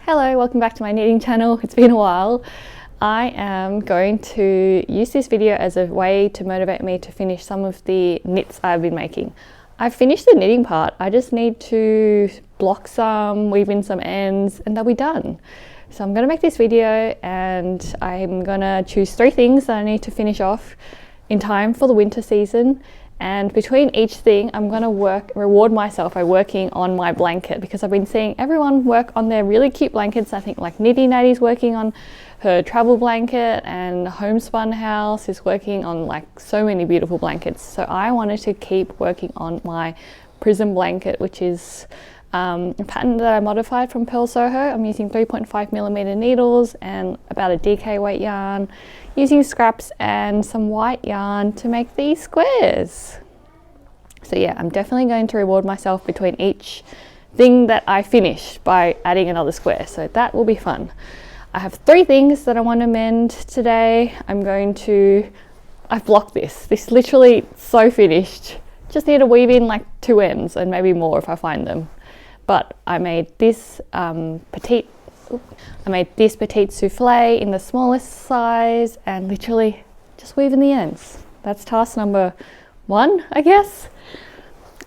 Hello, welcome back to my knitting channel. It's been a while. I am going to use this video as a way to motivate me to finish some of the knits I've been making. I've finished the knitting part. I just need to block some, weave in some ends, and they'll be done. So I'm going to make this video and I'm going to choose 3 things that I need to finish off in time for the winter season. And between each thing, I'm going to reward myself by working on my blanket, because I've been seeing everyone work on their really cute blankets. I think like Nitty Natty's working on her travel blanket, and Homespun House is working on like so many beautiful blankets. So I wanted to keep working on my Prism blanket, which is a pattern that I modified from Purl Soho. I'm using 3.5mm needles and about a DK weight yarn, using scraps and some white yarn to make these squares. So yeah, I'm definitely going to reward myself between each thing that I finish by adding another square. So that will be fun. I have 3 things that I want to mend today. I've blocked this. This is literally so finished. Just need to weave in like 2 ends and maybe more if I find them. But I made this petite souffle in the smallest size and literally just weave in the ends. That's task number 1, I guess.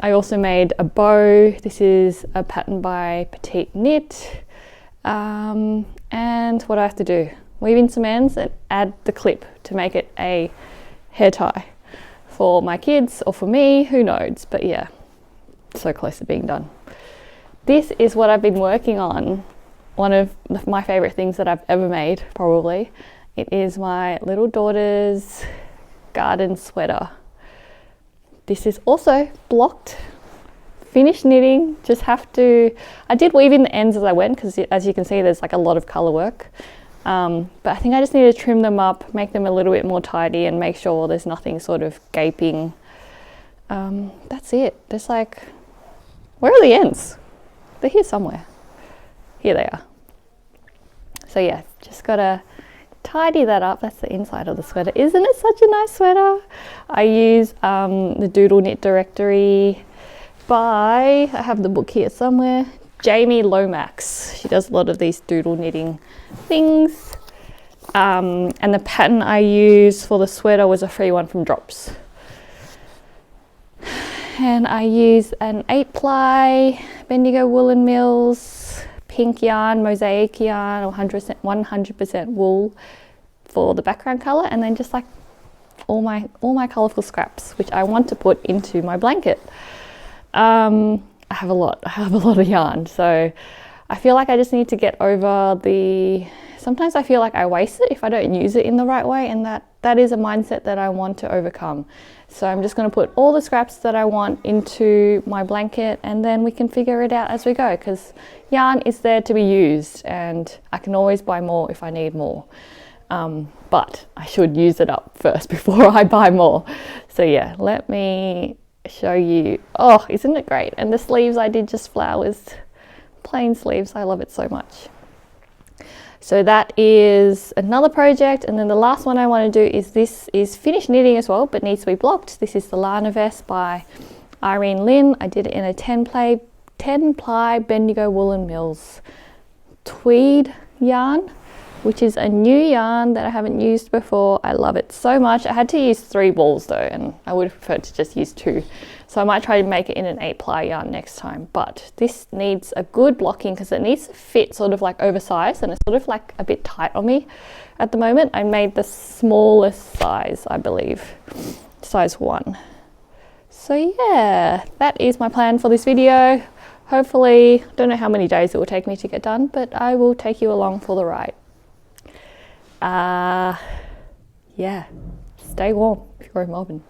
I also made a bow. This is a pattern by Petite Knit. And what do I have to do? Weave in some ends and add the clip to make it a hair tie for my kids or for me, who knows. But yeah, so close to being done. This is what I've been working on. One of my favorite things that I've ever made, probably. It is my little daughter's garden sweater. This is also blocked, finished knitting. I did weave in the ends as I went, because as you can see, there's like a lot of color work. But I think I just need to trim them up, make them a little bit more tidy, and make sure there's nothing sort of gaping. That's it. There's like, where are the ends? They're here somewhere. Here they are. So yeah, just gotta tidy that up. That's the inside of the sweater. Isn't it such a nice sweater? I use the Doodle Knit Directory by, I have the book here somewhere, Jamie Lomax. She does a lot of these doodle knitting things. And the pattern I used for the sweater was a free one from Drops. And I use an 8-ply Bendigo Woolen Mills pink yarn, mosaic yarn, or 100% wool for the background color, and then just like all my colorful scraps, which I want to put into my blanket. I have a lot of yarn, so I feel like I just need to get over sometimes I feel like I waste it if I don't use it in the right way, and that is a mindset that I want to overcome. So I'm just going to put all the scraps that I want into my blanket, and then we can figure it out as we go, because yarn is there to be used and I can always buy more if I need more. But I should use it up first before I buy more. So yeah, let me show you. Oh, isn't it great? And the sleeves I did just flowers, plain sleeves. I love it so much. So that is another project, and then the last one I want to do is this is finished knitting as well, but needs to be blocked. This is the Lana Vest by Irene Lynn. I did it in a 10-ply Bendigo Woolen Mills tweed yarn, which is a new yarn that I haven't used before. I love it so much. I had to use 3 balls though, and I would have preferred to just use 2. So I might try to make it in an 8-ply yarn next time. But this needs a good blocking because it needs to fit sort of like oversized, and it's sort of like a bit tight on me at the moment. I made the smallest size, I believe, size 1. So yeah, that is my plan for this video. Hopefully, I don't know how many days it will take me to get done, but I will take you along for the ride. Yeah, stay warm if you're in Melbourne.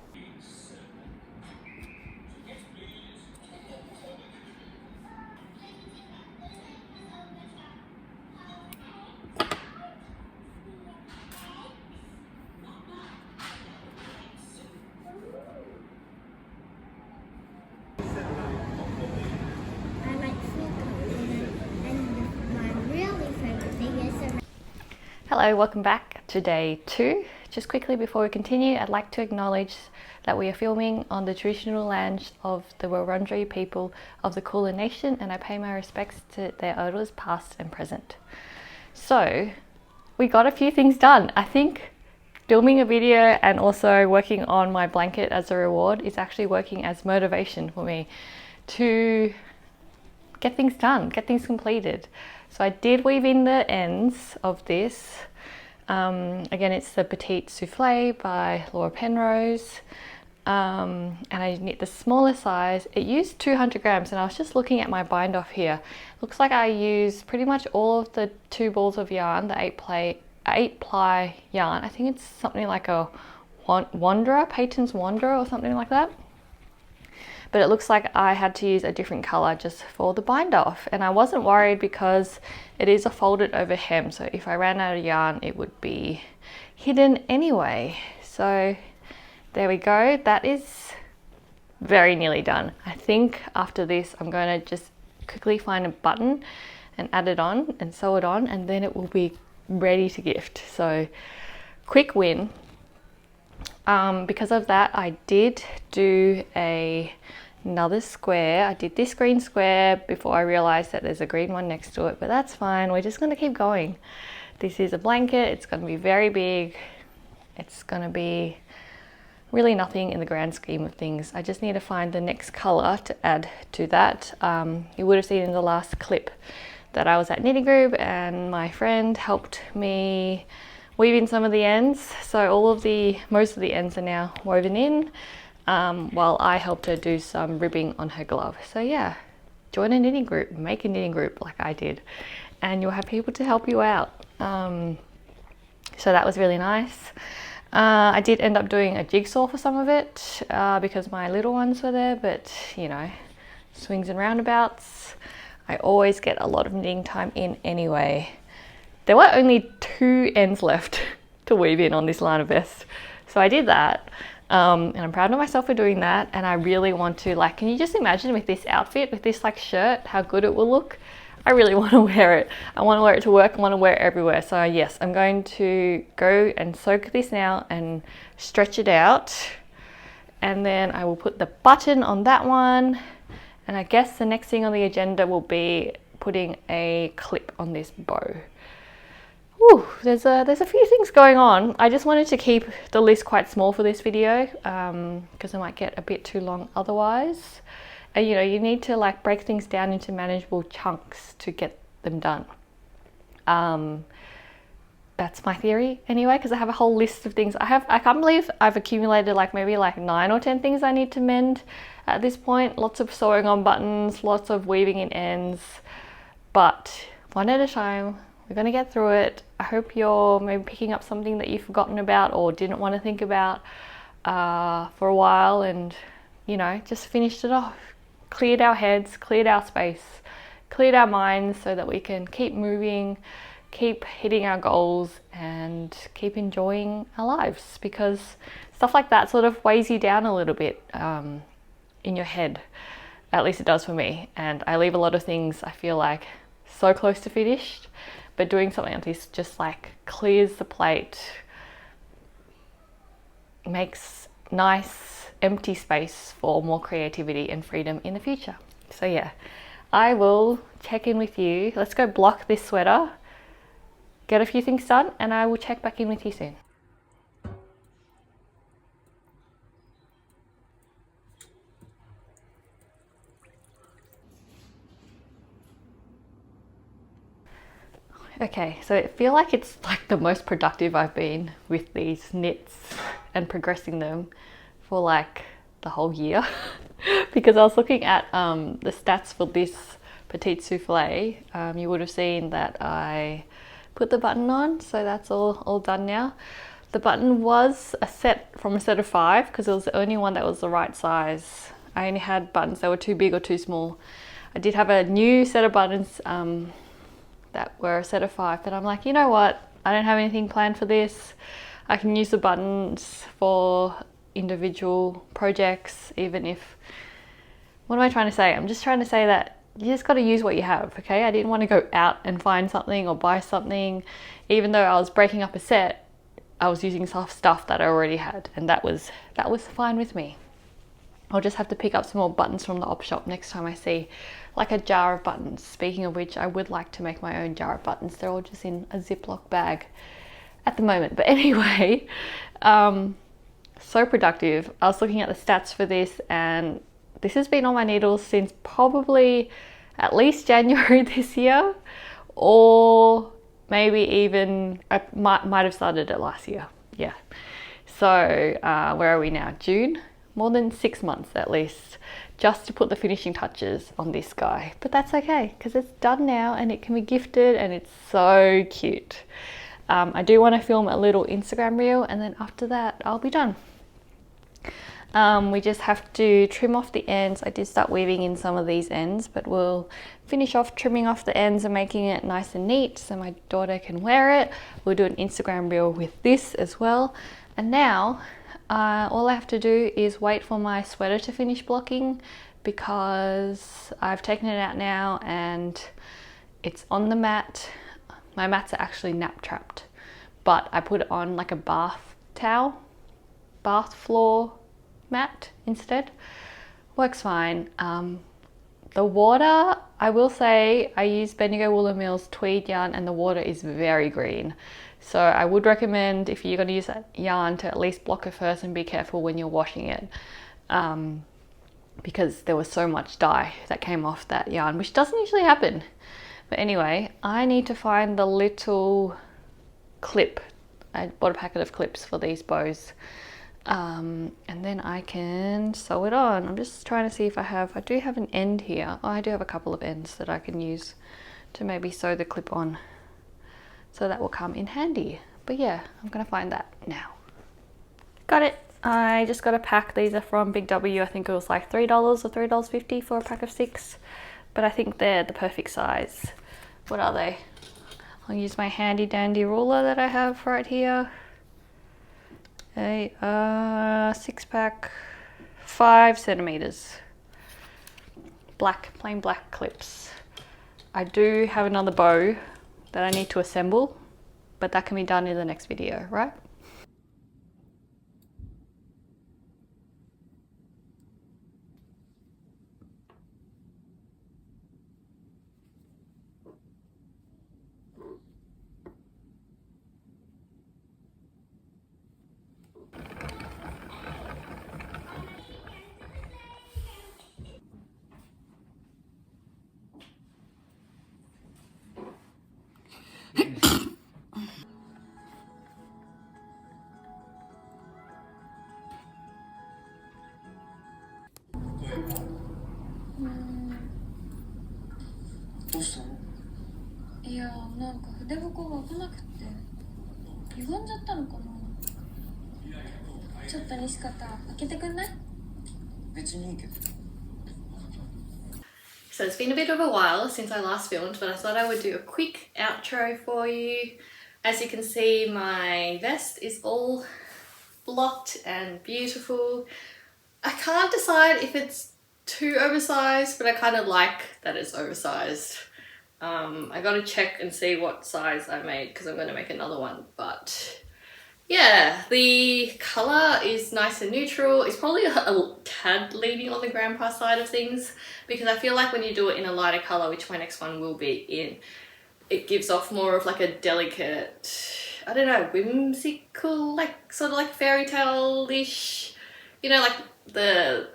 Hello, welcome back to day 2. just quickly before we continue, I'd like to acknowledge that we are filming on the traditional lands of the Wurundjeri people of the Kulin Nation, and I pay my respects to their elders past and present. So we got a few things done. I think filming a video and also working on my blanket as a reward is actually working as motivation for me to get things done, get things completed. So I did weave in the ends of this. Again, it's the Petite Soufflé by Laura Penrose. And I knit the smaller size. It used 200 grams, and I was just looking at my bind off here. Looks like I used pretty much all of the 2 balls of yarn, the 8-ply yarn. I think it's something like a Wanderer, Peyton's Wanderer or something like that. But it looks like I had to use a different color just for the bind off, and I wasn't worried because it is a folded over hem, so if I ran out of yarn it would be hidden anyway. So there we go, that is very nearly done. I think after this I'm going to just quickly find a button and add it on and sew it on, and then it will be ready to gift. So quick win. Because of that, I did do another square. I did this green square before I realized that there's a green one next to it, but that's fine. We're just going to keep going. This is a blanket. It's going to be very big. It's going to be really nothing in the grand scheme of things. I just need to find the next color to add to that. You would have seen in the last clip that I was at Knitting Group and my friend helped me weave in some of the ends. So most of the ends are now woven in, while I helped her do some ribbing on her glove. So yeah, join a knitting group, make a knitting group like I did, and you'll have people to help you out. So that was really nice. I did end up doing a jigsaw for some of it because my little ones were there, but you know, swings and roundabouts. I always get a lot of knitting time in anyway. There were only 2 ends left to weave in on this liner vest, so I did that, and I'm proud of myself for doing that. And I really want to, like, can you just imagine with this outfit, with this like shirt, how good it will look? I really want to wear it. I want to wear it to work. I want to wear it everywhere. So yes, I'm going to go and soak this now and stretch it out, and then I will put the button on that one. And I guess the next thing on the agenda will be putting a clip on this bow. Whew, there's a few things going on. I just wanted to keep the list quite small for this video because it might get a bit too long otherwise. And you know, you need to like break things down into manageable chunks to get them done. That's my theory anyway, because I have a whole list of things. I can't believe I've accumulated like maybe like 9 or 10 things I need to mend at this point. Lots of sewing on buttons, lots of weaving in ends, but one at a time. We're going to get through it. I hope you're maybe picking up something that you've forgotten about or didn't want to think about for a while, and you know, just finished it off. Cleared our heads, cleared our space, cleared our minds so that we can keep moving, keep hitting our goals, and keep enjoying our lives, because stuff like that sort of weighs you down a little bit in your head. At least it does for me. And I leave a lot of things, I feel like, so close to finished. But doing something like this just like clears the plate, makes nice empty space for more creativity and freedom in the future. So yeah, I will check in with you. Let's go block this sweater, get a few things done, and I will check back in with you soon. Okay, so I feel like it's like the most productive I've been with these knits and progressing them for like the whole year because I was looking at the stats for this Petite Soufflé. You would have seen that I put the button on, so that's all done now. The button was from a set of 5 because it was the only one that was the right size. I only had buttons that were too big or too small. I did have a new set of buttons that were a set of 5, but I'm like, you know what, I don't have anything planned for this. I can use the buttons for individual projects, even if, what am I trying to say? I'm just trying to say that you just got to use what you have, okay? I didn't want to go out and find something or buy something. Even though I was breaking up a set, I was using stuff that I already had, and that was fine with me. I'll just have to pick up some more buttons from the op shop next time I see like a jar of buttons. Speaking of which, I would like to make my own jar of buttons. They're all just in a Ziploc bag at the moment. But anyway, so productive. I was looking at the stats for this, and this has been on my needles since probably at least January this year, or maybe even I might have started it last year. Yeah. So where are we now? June? More than 6 months at least, just to put the finishing touches on this guy. But that's okay, because it's done now and it can be gifted, and it's so cute. I do want to film a little Instagram reel, and then after that I'll be done. We just have to trim off the ends. I did start weaving in some of these ends, but we'll finish off trimming off the ends and making it nice and neat so my daughter can wear it. We'll do an Instagram reel with this as well. And now all I have to do is wait for my sweater to finish blocking, because I've taken it out now and it's on the mat. My mats are actually nap trapped, but I put it on like a bath floor mat instead. Works fine. The water, I will say, I use Bendigo Woolen Mills tweed yarn, and the water is very green. So I would recommend, if you're going to use that yarn, to at least block it first and be careful when you're washing it, because there was so much dye that came off that yarn, which doesn't usually happen. But anyway, I need to find the little clip. I bought a packet of clips for these bows, and then I can sew it on. I'm just trying to see if I do have an end here. Oh, I do have a couple of ends that I can use to maybe sew the clip on. So that will come in handy. But yeah, I'm gonna find that now. Got it. I just got a pack. These are from Big W. I think it was like $3 or $3.50 for a pack of 6. But I think they're the perfect size. What are they? I'll use my handy dandy ruler that I have right here. A 6-pack, 5 centimeters. Black, plain black clips. I do have another bow that I need to assemble, but that can be done in the next video, right?いやなんか筆箱が開かなくて歪んじゃったのかな。ちょっと西方開けてくんない？別にいいけど。 So it's been a bit of a while since I last filmed, but I thought I would do a quick outro for you. As you can see, my vest is all blocked and beautiful. I can't decide if it's too oversized, but I kind of like that it's oversized. I gotta check and see what size I made because I'm gonna make another one, but yeah, the colour is nice and neutral. It's probably a tad leaning on the grandpa side of things, because I feel like when you do it in a lighter colour, which my next one will be in, it gives off more of like a delicate, I don't know, whimsical, like sort of like fairy tale-ish, you know, like the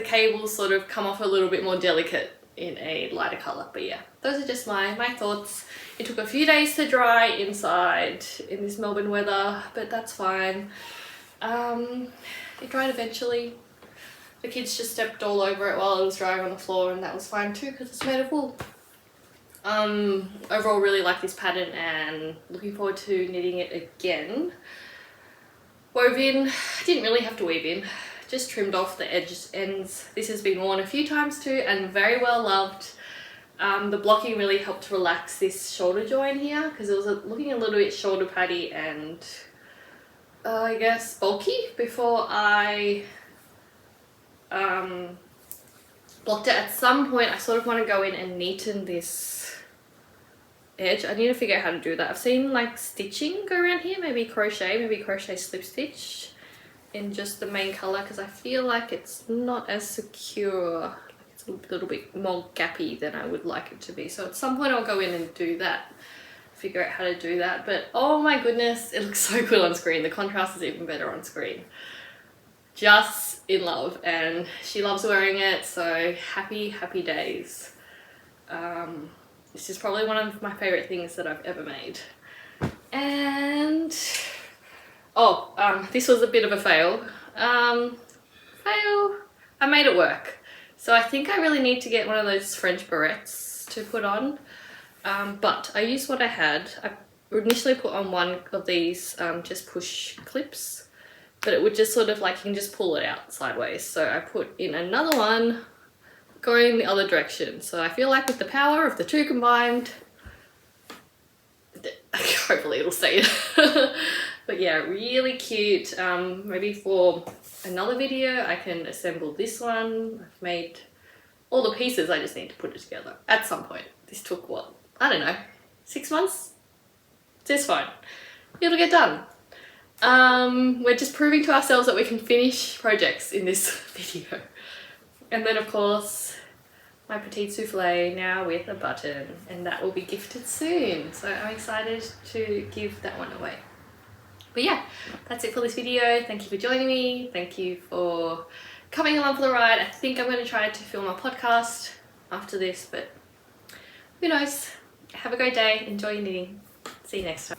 cables sort of come off a little bit more delicate in a lighter colour. But yeah, those are just my thoughts. It took a few days to dry inside in this Melbourne weather, but that's fine. It dried eventually. The kids just stepped all over it while it was drying on the floor, and that was fine too because it's made of wool. Overall really like this pattern and looking forward to knitting it again. Wove in, didn't really have to weave in, just trimmed off the ends. This has been worn a few times too and very well loved. The blocking really helped to relax this shoulder joint here because it was looking a little bit shoulder paddy and I guess bulky before I blocked it. At some point I sort of want to go in and neaten this edge. I need to figure out how to do that. I've seen like stitching go around here, maybe crochet slip stitch in just the main color, because I feel like it's not as secure. Like it's a little bit more gappy than I would like it to be. So at some point I'll go in and do that, figure out how to do that. But oh my goodness, it looks so good on screen. The contrast is even better on screen. Just in love, and she loves wearing it, so happy days. This is probably one of my favorite things that I've ever made. And this was a bit of a fail. I made it work. So I think I really need to get one of those French barrettes to put on. But I used what I had. I initially put on one of these just push clips, but it would just sort of like, you can just pull it out sideways. So I put in another one going the other direction. So I feel like with the power of the two combined, hopefully it'll stay. But yeah, really cute. Maybe for another video I can assemble this one. I've made all the pieces, I just need to put it together at some point. This took what, I don't know, 6 months? It's fine, it'll get done. We're just proving to ourselves that we can finish projects in this video. And then of course my petite souffle now with a button, and that will be gifted soon. So I'm excited to give that one away. But yeah, that's it for this video. Thank you for joining me. Thank you for coming along for the ride. I think I'm going to try to film a podcast after this, but who knows. Have a great day. Enjoy your knitting. See you next time.